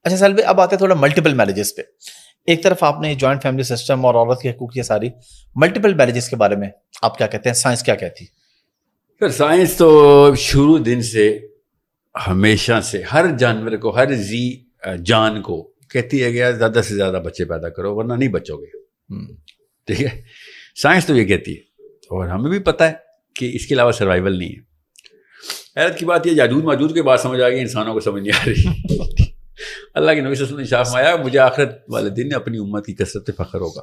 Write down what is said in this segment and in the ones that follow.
اچھا سلوی، اب آتے ہیں تھوڑا ملٹیپل میرجز پہ. ایک طرف آپ نے جوائنٹ فیملی سسٹم اور عورت کے حقوق، یہ ساری ملٹیپل میرجز کے بارے میں آپ کیا کہتے ہیں؟ سائنس کیا کہتی؟ پھر سائنس تو شروع دن سے ہمیشہ سے ہر جانور کو، ہر ذی جان کو کہتی ہے کہ زیادہ سے زیادہ بچے پیدا کرو ورنہ نہیں بچو گے. ٹھیک ہے، سائنس تو یہ کہتی ہے اور ہمیں بھی پتہ ہے کہ اس کے علاوہ سروائیول نہیں ہے. حیرت کی بات یہ یاجوج ماجوج کے بعد سمجھ آ گئی، انسانوں کو سمجھ نہیں آ رہی. اللہ کے نبی صلی اللہ علیہ وسلم نے شاف مایا، مجھے آخرت والے دن اپنی امت کی کثرت پہ فخر ہوگا.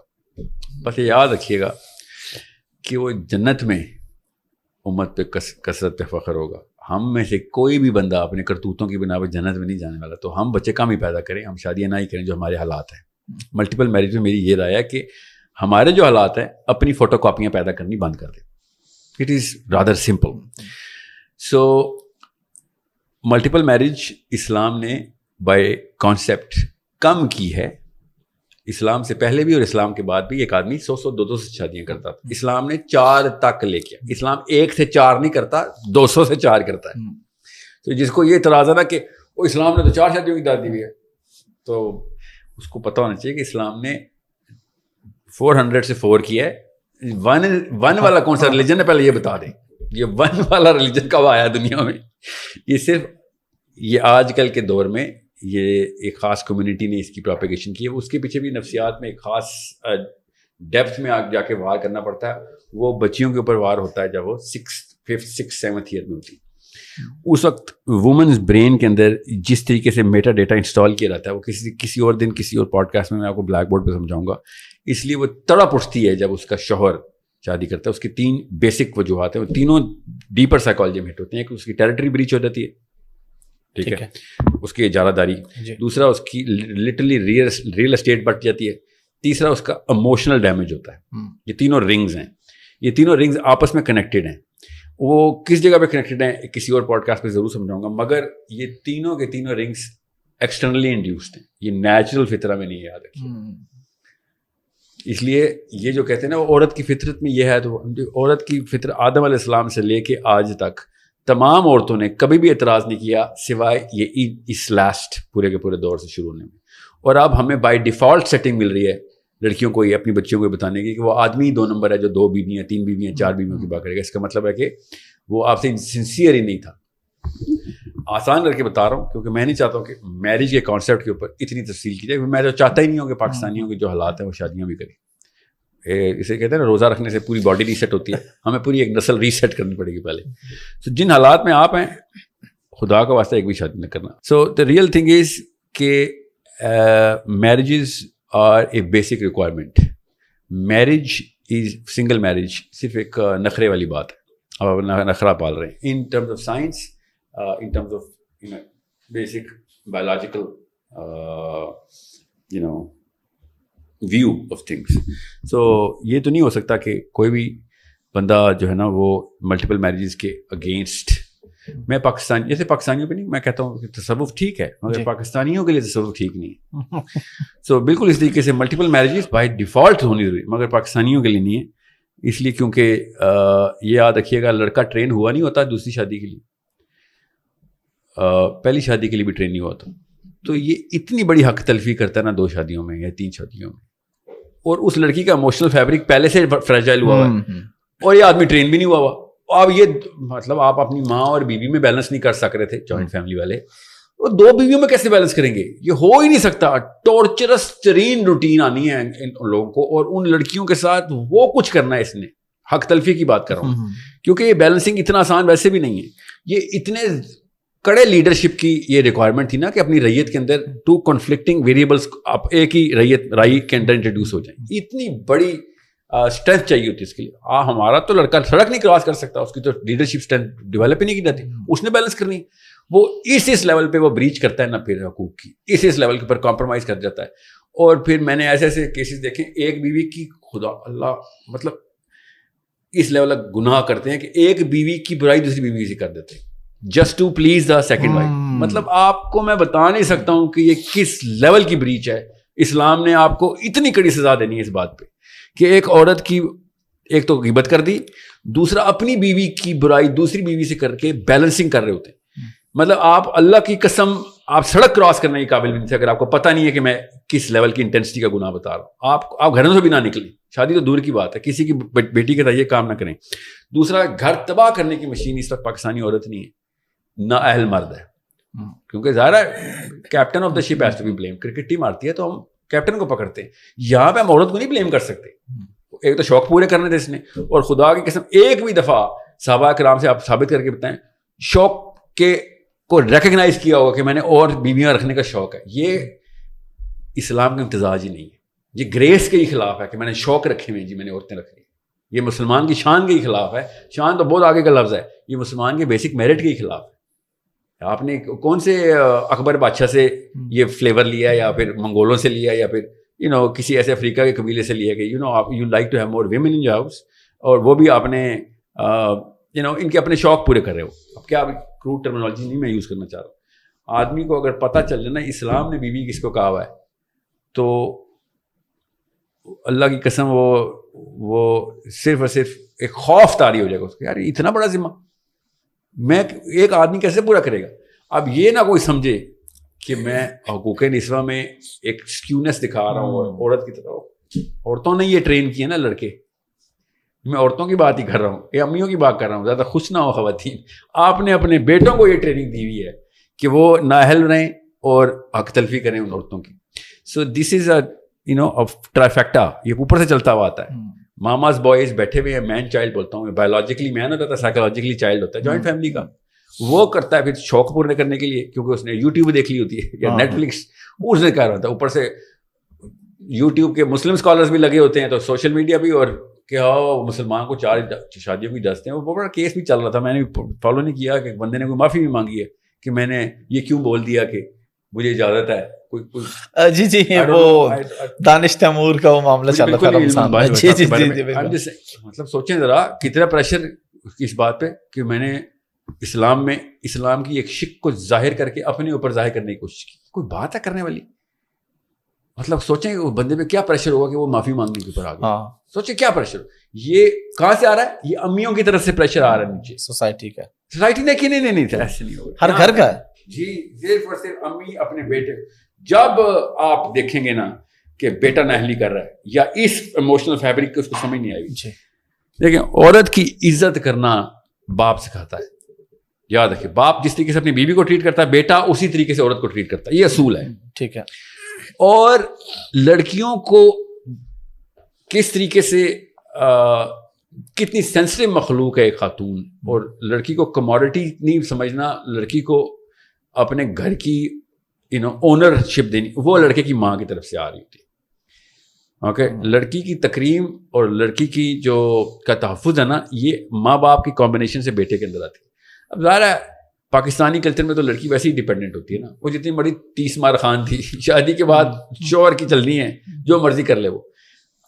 بس یہ یاد رکھیے گا کہ وہ جنت میں امت پہ کثرت پہ فخر ہوگا. ہم میں سے کوئی بھی بندہ اپنے کرتوتوں کی بنا پر جنت میں نہیں جانے والا. تو ہم بچے کم ہی پیدا کریں، ہم شادیاں نہ ہی کریں جو ہمارے حالات ہیں. ملٹیپل میرج میں میری یہ رائے ہے کہ ہمارے جو حالات ہیں اپنی فوٹو کاپیاں پیدا کرنی بند کر دیں. It is rather simple. So multiple marriage Islam نے بائی کانسیپٹ کم کی ہے. اسلام سے پہلے بھی اور اسلام کے بعد بھی ایک آدمی 100 200 سے شادیاں کرتا تھا. اسلام نے 4 تک لے کے، اسلام 1 سے 4 نہیں کرتا، 200 سے 4 کرتا ہے. تو جس کو یہ اعتراض ہے نا کہ وہ اسلام نے تو 4 شادیوں کی داد دی ہوئی ہے، تو اس کو پتہ ہونا چاہیے کہ اسلام نے 400 سے 4 کیا ہے. ون والا کون سا ریلیجن ہے پہلے یہ بتا دیں. یہ ون والا ریلیجن کب آیا دنیا میں؟ یہ صرف یہ آج کل کے دور میں یہ ایک خاص کمیونٹی نے اس کی پروپیگیشن کی ہے. اس کے پیچھے بھی نفسیات میں ایک خاص ڈیپتھ میں جا کے وار کرنا پڑتا ہے. وہ بچیوں کے اوپر وار ہوتا ہے جب وہ 5th 6th 7th ایئر میں ہوتی. اس وقت وومنز برین کے اندر جس طریقے سے میٹا ڈیٹا انسٹال کیا جاتا ہے، وہ کسی اور دن کسی اور پوڈ کاسٹ میں آپ کو بلیک بورڈ پہ سمجھاؤں گا. اس لیے وہ تڑپ اٹھتی ہے جب اس کا شوہر شادی کرتا ہے. اس کی 3 بیسک وجوہات ہیں، وہ تینوں ڈیپر سائیکالوجی میں ہٹ ہوتے ہیں. کہ اس کی ٹیریٹری بریچ ہو جاتی ہے، ٹھیک ہے، اس کی اجارہ داری. دوسرا اس کی لٹرلی ریئل اسٹیٹ بٹ جاتی ہے. تیسرا اس کا ایموشنل ڈیمیج ہوتا ہے. یہ تینوں رنگز ہیں، یہ تینوں رنگز آپس میں کنیکٹڈ ہیں. وہ کس جگہ پہ کنیکٹڈ ہیں کسی اور پوڈ کاسٹ پہ ضرور سمجھاؤں گا، مگر یہ تینوں کے تینوں رنگز ایکسٹرنلی انڈیوسڈ ہیں. یہ نیچرل فطرہ میں نہیں ہے، یاد رکھیے. اس لیے یہ جو کہتے ہیں نا وہ عورت کی فطرت میں یہ ہے، تو عورت کی فطرت آدم علیہ السلام سے لے کے آج تک تمام عورتوں نے کبھی بھی اعتراض نہیں کیا سوائے یہ اس لاسٹ پورے کے پورے دور سے شروع ہونے میں. اور اب ہمیں بائی ڈیفالٹ سیٹنگ مل رہی ہے لڑکیوں کو یہ اپنی بچیوں کو بتانے کی کہ وہ آدمی 2 نمبر ہے جو 2 بیویاں 3 بیویاں 4 بیویوں کی بات کرے گا. اس کا مطلب ہے کہ وہ آپ سے سنسیئر ہی نہیں تھا. آسان کر کے بتا رہا ہوں کیونکہ میں نہیں چاہتا ہوں کہ میرج کے کانسیپٹ کے اوپر اتنی تفصیل کی جائے. میں تو چاہتا ہی نہیں ہوں کہ پاکستانیوں کے جو حالات ہیں وہ شادیاں بھی کریں. اسے کہتے ہیں نا روزہ رکھنے سے پوری باڈی ریسیٹ ہوتی ہے، ہمیں پوری ایک نسل ریسیٹ کرنی پڑے گی پہلے. تو جن حالات میں آپ ہیں خدا کا واسطہ ایک بھی شادی نہ کرنا. سو دا ریئل تھنگ از کہ marriages are a basic requirement. Marriage is single marriage صرف ایک نخرے والی بات ہے. اب نخرہ پال رہے ہیں in terms of science, in terms of basic biological view of things. So یہ تو نہیں ہو سکتا کہ کوئی بھی بندہ جو ہے نا وہ ملٹیپل میرجز کے اگینسٹ. میں پاکستان جیسے پاکستانیوں پہ نہیں، میں کہتا ہوں کہ تصوف ٹھیک ہے مگر پاکستانیوں کے لیے تصوف ٹھیک نہیں ہے. سو بالکل اس طریقے سے ملٹیپل میرجز بائی ڈیفالٹ ہونی ضروری مگر پاکستانیوں کے لیے نہیں ہے. اس لیے کیونکہ یہ یاد رکھیے گا لڑکا ٹرین ہوا نہیں ہوتا دوسری شادی کے لیے، پہلی شادی کے لیے بھی ٹرین نہیں ہوا ہوتا. تو یہ اتنی بڑی حق تلفی کرتا ہے نا 2 شادیوں میں یا 3 شادیوں میں، اور اس لڑکی کا ایموشنل فیبرک پہلے سے فریجائل ہوا ہوا ہے اور یہ آدمی ٹرین بھی نہیں ہوا ہوا. اب یہ مطلب آپ اپنی ماں اور بیوی میں بیلنس نہیں کر سک رہے تھے جوائنٹ فیملی والے، اور 2 بیویوں میں کیسے بیلنس کریں گے؟ یہ ہو ہی نہیں سکتا. ٹارچرس ترین روٹین آنی ہے ان لوگوں کو، اور ان لڑکیوں کے ساتھ وہ کچھ کرنا ہے. اس نے حق تلفی کی بات کر رہا ہوں کیونکہ یہ بیلنسنگ اتنا آسان ویسے بھی نہیں ہے. یہ اتنے کڑے لیڈرشپ کی یہ ریکوائرمنٹ تھی نا کہ اپنی ریت کے اندر 2 کنفلکٹنگ ویریبلس آپ ایک ہی رائی کے اندر انٹروڈیوس ہو جائیں. اتنی بڑی اسٹرینتھ چاہیے ہوتی ہے اس کے لیے. ہمارا تو لڑکا سڑک نہیں کراس کر سکتا، اس کی تو لیڈرشپ اسٹرینتھ ڈیولپ ہی نہیں کی جاتی. اس نے بیلنس کرنی، وہ اس لیول پہ وہ بریچ کرتا ہے نا پھر حقوق کی، اس لیول کے اوپر کمپرومائز کر جاتا ہے. اور پھر میں نے ایسے ایسے کیسز دیکھے ایک بیوی کی خدا اللہ مطلب اس لیول تک گناہ کرتے ہیں کہ ایک بیوی کی برائی دوسری بیوی سے کر دیتے just to please the second wife. مطلب آپ کو میں بتا نہیں سکتا ہوں کہ یہ کس لیول کی بریچ ہے. اسلام نے آپ کو اتنی کڑی سزا دینی ہے اس بات پہ کہ ایک عورت کی ایک تو غیبت کر دی، دوسرا اپنی بیوی کی برائی دوسری بیوی سے کر کے بیلنسنگ کر رہے ہوتے ہیں. مطلب آپ اللہ کی قسم آپ سڑک کراس کرنے کے قابل بھی نہیں تھے اگر آپ کو پتہ نہیں ہے کہ میں کس لیول کی انٹینسٹی کا گناہ بتا رہا ہوں. آپ گھروں سے بھی نہ نکلیں, شادی تو دور کی بات ہے, کسی کی بیٹی کے ساتھ یہ کام نہ کریں. دوسرا, گھر تباہ کرنے کی مشین اس وقت پاکستانی عورت نہیں ہے, نہ اہل مرد ہے, کیونکہ ظاہر ہے captain of the ship has to be blame. Cricket team آتی ہے تو ہم کیپٹن کو پکڑتے ہیں, یہاں پہ ہم عورت کو نہیں بلیم کر سکتے. ایک تو شوق پورے کرنے تھے اس نے, اور خدا کی قسم ایک بھی دفعہ صحابہ کرام سے آپ ثابت کر کے بتائیں شوق کے کو ریکگنائز کیا ہوگا کہ میں نے اور بیویاں رکھنے کا شوق ہے. یہ اسلام کا امتزاج ہی نہیں ہے, یہ گریس کے ہی خلاف ہے کہ میں نے شوق رکھے ہوئے ہیں جی میں نے عورتیں رکھی. یہ مسلمان کی شان کے ہی خلاف ہے. شان تو بہت آگے کا لفظ ہے, یہ مسلمان کے بیسک میرٹ کے ہی خلاف ہے. آپ نے کون سے اکبر بادشاہ سے یہ فلیور لیا ہے, یا پھر منگولوں سے لیا ہے, یا پھر کسی ایسے افریقہ کے قبیلے سے لیا کہ you like to have more women in your house, اور وہ بھی آپ نے ان کے اپنے شوق پورے کر رہے ہو. اب کیا کروڈ ٹرمینالوجی نہیں میں یوز کرنا چاہ رہا ہوں. آدمی کو اگر پتہ چل جائے نا اسلام نے بیوی کس کو کہا ہوا ہے, تو اللہ کی قسم وہ صرف اور صرف ایک خوف طاری ہو جائے گا اس کو, یار اتنا بڑا ذمہ میں ایک آدمی کیسے پورا کرے گا. اب یہ نہ کوئی سمجھے کہ میں حقوق نسواں میں ایک سکیونیس دکھا رہا ہوں اور عورت کی طرح. عورتوں نے یہ ٹرین کیا نا لڑکے, میں عورتوں کی بات ہی کر رہا ہوں, یہ امیوں کی بات کر رہا ہوں. زیادہ خوش نہ ہو خواتین, آپ نے اپنے بیٹوں کو یہ ٹریننگ دی ہوئی ہے کہ وہ نااہل رہیں اور حق تلفی کریں ان عورتوں کی. سو دس از ٹرائیفیکٹا, یہ اوپر سے چلتا ہوا آتا ہے. ماماز بوائز بیٹھے ہوئے ہیں, مین چائلڈ بولتا ہوں, بایولوجیکلی مین ہوتا ہے, سائیکولوجیکلی چائلڈ ہوتا ہے جوائنٹ فیملی کا. وہ کرتا ہے پھر شوق پورے کرنے کے لیے, کیونکہ اس نے یوٹیوب دیکھ لی ہوتی ہے یا نیٹ فلکس, اس نے کہا ہوتا ہے. اوپر سے یوٹیوب کے مسلم اسکالرس بھی لگے ہوتے ہیں, تو سوشل میڈیا بھی, اور کہ مسلمان کو 4 شادیوں کی اجازت ہیں. وہ بڑا کیس بھی چل رہا تھا, میں نے فالو نہیں کیا, کہ بندے نے کوئی معافی بھی مانگی ہے کہ میں نے یہ کیوں بول دیا کہ مجھے اجازت ہے. جی وہ دانش تیمور کا وہ معاملہ چل رہا تھا رمضان میں. جی مطلب سوچیں ذرا کتنا پریشر اس بات پہ کہ میں نے اسلام کی ایک شک کو ظاہر کر کے اپنے اوپر ظاہر کرنے کی کوشش کی. کوئی بات ہے کرنے والی؟ مطلب سوچیں کہ بندے پہ کیا پریشر ہوگا کہ وہ معافی مانگنے کے اوپر آ گیا. سوچیں کیا پریشر, یہ کہاں سے آ رہا ہے؟ یہ امیوں کی طرف سے پریشر آ رہا ہے نیچے. سوسائٹی کا, سوسائٹی نے کہ نہیں ایسے نہیں ہوگا, ہر گھر کا ہے جی. صرف اور صرف امی اپنے بیٹے, جب آپ دیکھیں گے نا کہ بیٹا نااہلی کر رہا ہے یا اس ایموشنل فیبرک کو اس کو سمجھ نہیں آئی. دیکھیں عورت کی عزت کرنا باپ سکھاتا ہے. یاد رکھیں, باپ جس طریقے سے اپنی بیوی کو ٹریٹ کرتا ہے, بیٹا اسی طریقے سے عورت کو ٹریٹ کرتا ہے. یہ اصول ہے. ٹھیک ہے. اور لڑکیوں کو کس طریقے سے کتنی سینسٹیو مخلوق ہے ایک خاتون, اور لڑکی کو کموڈٹی نہیں سمجھنا, لڑکی کو اپنے گھر کی اونرشپ دینی, وہ لڑکے کی ماں کی طرف سے آ رہی ہوتی ہے. اوکے, لڑکی کی تکریم اور لڑکی کی جو کا تحفظ ہے نا, یہ ماں باپ کی کمبینیشن سے بیٹے کے اندر آتی ہے. اب ظاہر ہے پاکستانی کلچر میں تو لڑکی ویسے ہی ڈیپینڈنٹ ہوتی ہے نا. وہ جتنی بڑی 30 مار خان تھی, شادی کے بعد شوہر کی چلنی ہے, جو مرضی کر لے وہ.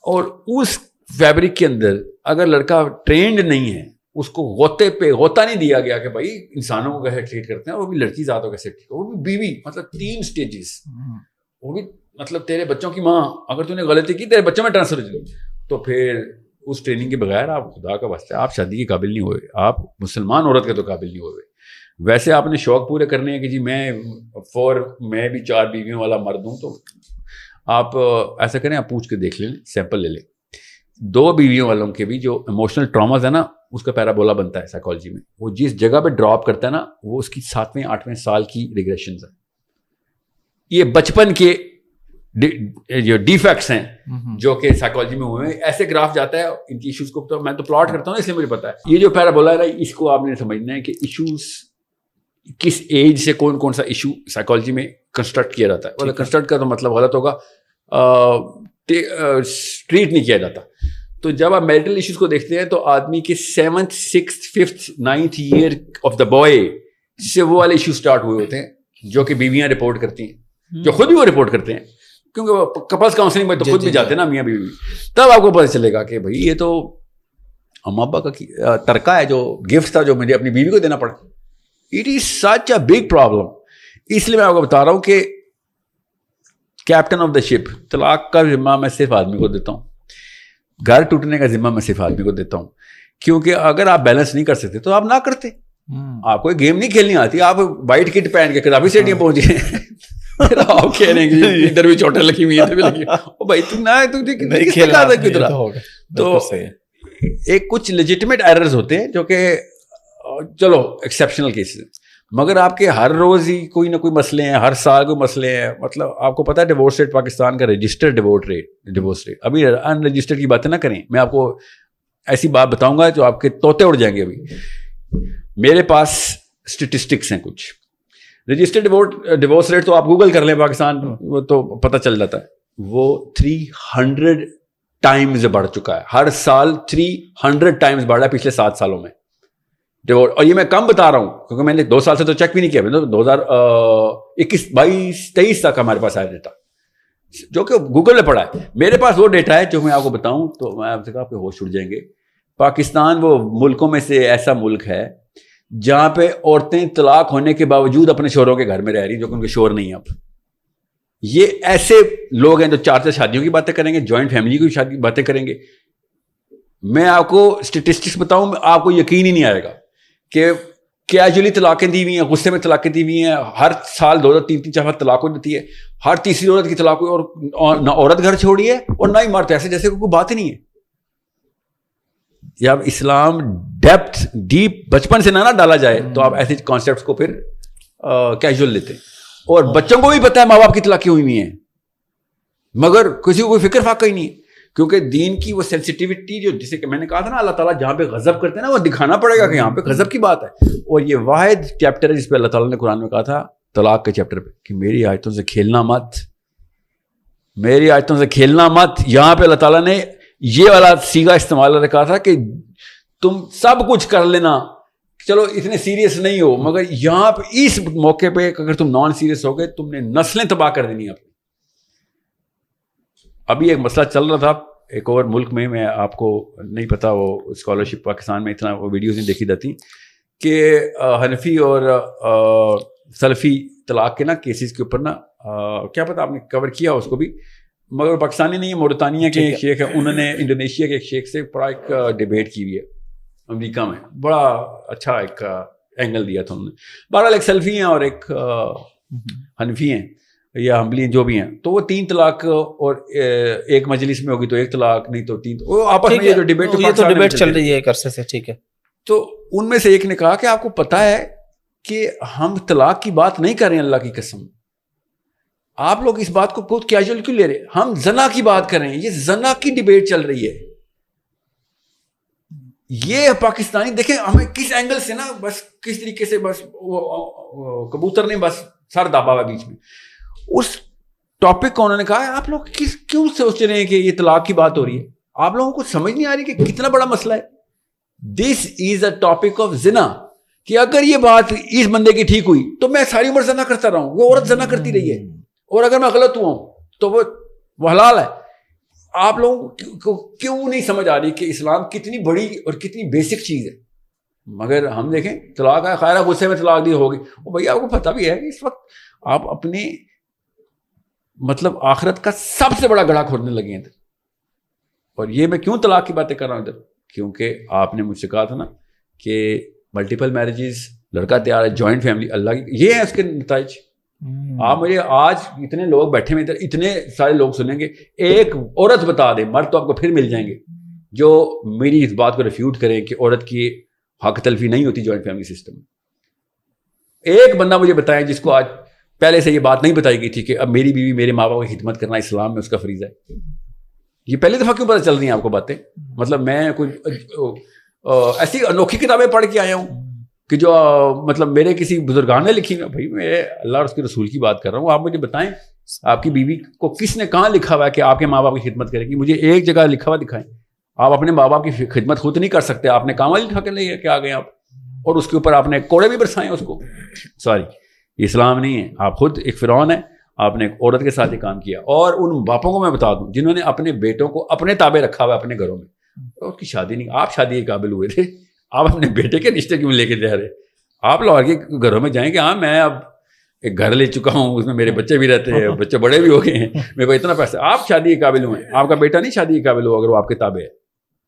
اور اس فیبرک کے اندر اگر لڑکا ٹرینڈ نہیں ہے, اس کو غوطے پہ غوطہ نہیں دیا گیا کہ بھائی انسانوں کو کیسے ٹریٹ کرتے ہیں, وہ بھی لڑکی ذات کو کیسے ٹریٹ, وہ بھی بیوی, مطلب 3 سٹیجز, وہ بھی مطلب تیرے بچوں کی ماں, اگر تو نے غلطی کی تیرے بچوں میں ٹرانسفر ہو جائے, تو پھر اس ٹریننگ کے بغیر آپ خدا کا واسطہ آپ شادی کے قابل نہیں ہوئے, آپ مسلمان عورت کے تو قابل نہیں ہوئے. ویسے آپ نے شوق پورے کرنے ہیں کہ جی میں بھی 4 بیویوں والا مرد ہوں, تو آپ ایسا کریں, آپ پوچھ کے دیکھ لیں, سیمپل لے لیں. 2 بیویوں والوں کے بھی جو ایموشنل ٹراماز ہے نا, اس کا پیرابولا بنتا ہے سائیکالوجی میں. وہ جس جگہ پہ ڈراپ کرتا ہے نا, وہ اس کی 7ویں 8ویں سال کی ریگریشنز ہیں. یہ بچپن کے جو ڈیفیکٹس ہیں جو کہ سائیکالوجی میں ہوئے ہیں. ایسے گراف جاتا ہے ان کی ایشوز کو, تو میں تو پلاٹ کرتا ہوں اس لیے مجھے پتا ہے. یہ جو پیرابولا ہے نا, اس کو آپ نے سمجھنا ہے کہ ایشوز کس ایج سے کون سا ایشو سائیکالوجی میں کنسٹرکٹ کیا جاتا ہے. کنسٹرکٹ کا تو مطلب غلط ہوگا, ٹریٹ نہیں کیا جاتا. تو جب آپ میرٹل ایشوز کو دیکھتے ہیں تو آدمی کے 7th 6th 5th 9th year of the boy سے وہ والے ایشو اسٹارٹ ہوئے ہوتے ہیں, جو کہ بیویاں رپورٹ کرتی ہیں, جو خود بھی وہ رپورٹ کرتے ہیں, کیونکہ وہ کپلس کاؤنسلنگ میں تو خود بھی جاتے ہیں نا میاں بیوی. تب آپ کو پتہ چلے گا کہ بھائی یہ تو اماں ابا کا ترکہ ہے, جو گفٹ تھا جو مجھے اپنی بیوی کو دینا پڑا. It is such a big problem. اس لیے میں آپ کو بتا رہا ہوں کہ کیپٹن آف دا شپ, طلاق کا ذمہ میں صرف آدمی کو دیتا ہوں, گھر ٹوٹنے کا ذمہ میں صرف آدمی کو دیتا ہوں. کیونکہ اگر آپ بیلنس نہیں کر سکتے تو آپ نہ کرتے. آپ کو گیم نہیں کھیلنی آتی, آپ وائٹ کٹ پہن کے قذافی اسٹیڈیم پہنچ گئے, آپ کھیلیں گے ادھر بھی چوٹیں لگی ہوئی, ادھر بھی لگی بھائی تم نہ. تو ایک کچھ لیجیٹمیٹ ایررز ہوتے ہیں جو کہ چلو ایکسیپشنل کیسز, مگر آپ کے ہر روز ہی کوئی نہ کوئی مسئلے ہیں, ہر سال کوئی مسئلے ہیں. مطلب آپ کو پتا ہے ڈیورس ریٹ پاکستان کا رجسٹرڈ ڈیورس ریٹ, ابھی ان رجسٹرڈ کی باتیں نہ کریں, میں آپ کو ایسی بات بتاؤں گا جو آپ کے طوطے اڑ جائیں گے. ابھی میرے پاس اسٹیٹسٹکس ہیں کچھ رجسٹرڈ ڈیورس ریٹ, تو آپ گوگل کر لیں پاکستان, وہ تو پتہ چل جاتا ہے. وہ 300 ٹائمز بڑھ چکا ہے, ہر سال 300 ٹائمز بڑھا ہے پچھلے 7 سالوں میں ڈیورس. اور یہ میں کم بتا رہا ہوں کیونکہ میں نے 2 سال سے تو چیک بھی نہیں کیا, 2021 22 23 تک ہمارے پاس آیا ڈیٹا جو کہ گوگل پہ پڑا ہے. میرے پاس وہ ڈیٹا ہے جو میں آپ کو بتاؤں تو میں آپ سے کہا آپ کے ہوش اڑ جائیں گے. پاکستان وہ ملکوں میں سے ایسا ملک ہے جہاں پہ عورتیں طلاق ہونے کے باوجود اپنے شوہروں کے گھر میں رہ رہی جو کہ ان کے شوہر نہیں ہیں. اب یہ ایسے لوگ ہیں جو 4 شادیوں کی باتیں کریں گے, جوائنٹ فیملی کی شادی باتیں کریں گے. میں آپ کو اسٹیٹسٹکس بتاؤں, آپ کو یقین ہی نہیں آئے گا کہ کیجولی طلاقیں دی ہوئی ہیں, غصے میں طلاقیں دی ہوئی ہیں. ہر سال 2 3 4 طلاق ہو جاتی ہے, ہر تیسری عورت کی طلاق ہوئی, اور نہ عورت گھر چھوڑی ہے اور نہ ہی مرد, ایسے جیسے کوئی بات ہی نہیں ہے. جب اسلام ڈیپ بچپن سے نہ ڈالا جائے تو آپ ایسے کانسیپٹس کو پھر کیجول لیتے ہیں. اور بچوں کو بھی پتا ہے ماں باپ کی طلاقیں ہوئی ہوئی ہیں, مگر کسی کو کوئی فکر فاقہ ہی نہیں, کیونکہ دین کی وہ سینسٹیوٹی جو جسے کہ میں نے کہا تھا نا, اللہ تعالیٰ جہاں پہ غضب کرتے ہیں نا وہ دکھانا پڑے گا کہ یہاں پہ غضب کی بات ہے. اور یہ واحد چیپٹر ہے جس پہ اللہ تعالیٰ نے قرآن میں کہا تھا طلاق کے چیپٹر پہ کہ میری آیتوں سے کھیلنا مت, میری آیتوں سے کھیلنا مت. یہاں پہ اللہ تعالیٰ نے یہ والا سیگا استعمال کہا تھا کہ تم سب کچھ کر لینا, چلو اتنے سیریس نہیں ہو, مگر یہاں پہ اس موقع پہ اگر تم نان سیریس ہو گئے تم نے نسلیں تباہ کر دینی اپنی. ابھی ایک مسئلہ چل رہا تھا ایک اور ملک میں آپ کو نہیں پتا, وہ اسکالرشپ پاکستان میں اتنا وہ ویڈیوز نہیں دیکھی جاتی کہ حنفی اور سلفی طلاق کے نا کیسز کے اوپر نا, کیا پتا آپ نے کور کیا اس کو بھی, مگر پاکستانی نہیں ہے, موریتانیہ کے ایک شیخ ہے, انہوں نے انڈونیشیا کے ایک شیخ سے بڑا ایک ڈیبیٹ کی ہوئی ہے امریکہ میں, بڑا اچھا ایک اینگل دیا تھا انہوں نے. بہرحال ایک سلفی ہیں اور ایک حنفی ہیں یا حنبلی ہیں جو بھی ہیں, تو وہ 3 طلاق اور ایک مجلس میں ہوگی تو 1 طلاق, نہیں تو 3, وہ آپس میں یہ جو ڈیبیٹ چل رہی ہے ایک عرصے سے, ٹھیک ہے. تو ان میں سے ایک نے کہا کہ آپ کو پتا ہے کہ ہم طلاق کی بات نہیں کر رہے ہیں, اللہ کی قسم آپ لوگ اس بات کو بہت کیجول کیوں لے رہے, ہم زنا کی بات کر رہے ہیں, یہ زنا کی ڈیبیٹ چل رہی ہے. یہ پاکستانی دیکھیں ہمیں کس اینگل سے نا, بس کس طریقے سے بس وہ کبوتر نے بس سر دابا ہوا بیچ میں. اس ٹاپک کو انہوں نے کہا آپ لوگ کیوں سوچ رہے ہیں کہ یہ طلاق کی بات ہو رہی ہے, آپ لوگوں کو سمجھ نہیں آ رہی کہ کتنا بڑا مسئلہ ہے. دس از اے ٹاپک آف زنا, کہ اگر یہ بات اس بندے کی ٹھیک ہوئی تو میں ساری عمر زنا کرتا رہا ہوں, وہ عورت زنا کرتی رہی ہے, اور اگر میں غلط ہوا ہوں تو وہ حلال ہے. آپ لوگوں کو کیوں نہیں سمجھ آ رہی کہ اسلام کتنی بڑی اور کتنی بیسک چیز ہے. مگر ہم دیکھیں طلاق ہے, خیر غصے میں طلاق دی ہوگی, اور بھائی آپ کو پتہ بھی ہے کہ اس وقت آپ اپنے مطلب آخرت کا سب سے بڑا گڑھا کھودنے لگے ہیں ادھر. اور یہ میں کیوں طلاق کی باتیں کر رہا ہوں ادھر, کیونکہ آپ نے مجھ سے کہا تھا نا کہ ملٹیپل میرجز, لڑکا تیار ہے, جوائنٹ فیملی, اللہ کی یہ ہے اس کے نتائج. آپ مجھے آج اتنے لوگ بیٹھے ہوئے ادھر, اتنے سارے لوگ سنیں گے, ایک عورت بتا دیں, مرد تو آپ کو پھر مل جائیں گے جو میری اس بات کو ریفیوٹ کریں کہ عورت کی حق تلفی نہیں ہوتی جوائنٹ فیملی سسٹم میں. ایک بندہ مجھے بتائیں جس کو آج پہلے سے یہ بات نہیں بتائی گئی تھی کہ اب میری بیوی میرے ماں باپ کی خدمت کرنا اسلام میں اس کا فریضہ ہے. یہ پہلی دفعہ کیوں پتہ چل رہی ہیں آپ کو باتیں؟ مطلب میں کوئی ایسی انوکھی کتابیں پڑھ کے آیا ہوں کہ جو مطلب میرے کسی بزرگان نے لکھی ہیں. بھائی میں اللہ اور اس کے رسول کی بات کر رہا ہوں, آپ مجھے بتائیں آپ کی بیوی کو کس نے کہاں لکھا ہوا ہے کہ آپ کے ماں باپ کی خدمت کرے گی؟ مجھے ایک جگہ لکھا ہوا دکھائیں. آپ اپنے ماں باپ کی خدمت خود نہیں کر سکتے, آپ نے کام لکھا کے لے کے آ گئے آپ, اور اس کے اوپر آپ نے کوڑے بھی برسائے اس کو. سوری, اسلام نہیں ہے, آپ خود ایک فرعون ہے, آپ نے ایک عورت کے ساتھ یہ کام کیا. اور ان باپوں کو میں بتا دوں جنہوں نے اپنے بیٹوں کو اپنے تابع رکھا ہوا اپنے گھروں میں, اس کی شادی نہیں, آپ شادی کے قابل ہوئے تھے, آپ اپنے بیٹے کے رشتے کیوں لے کے جا رہے؟ آپ لوگ کے گھروں میں جائیں کہ ہاں میں اب ایک گھر لے چکا ہوں, اس میں میرے بچے بھی رہتے ہیں, بچے بڑے بھی ہو گئے ہیں, میرے کو اتنا پیسہ, آپ شادی کے قابل ہوئے, آپ کا بیٹا نہیں شادی کے قابل ہو اگر وہ آپ کے تابع ہے.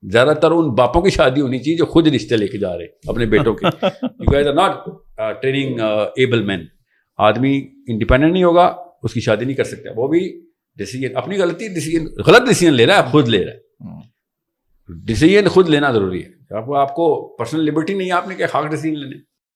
زیادہ تر ان باپوں کی شادی ہونی چاہیے جو خود رشتے لے کے جا رہے ہیں اپنے بیٹوں کے. You guys are not training able men. آدمی انڈیپینڈنٹ نہیں ہوگا, اس کی شادی نہیں کر سکتا. وہ بھی ڈیسیجن اپنی غلط ڈیسیجن لے رہا ہے, خود لے رہا ہے. ڈیسیجن خود لینا ضروری ہے. آپ کو پرسنل لبرٹی نہیں ہے آپ نے کہ خاک ڈیسیجن لینے.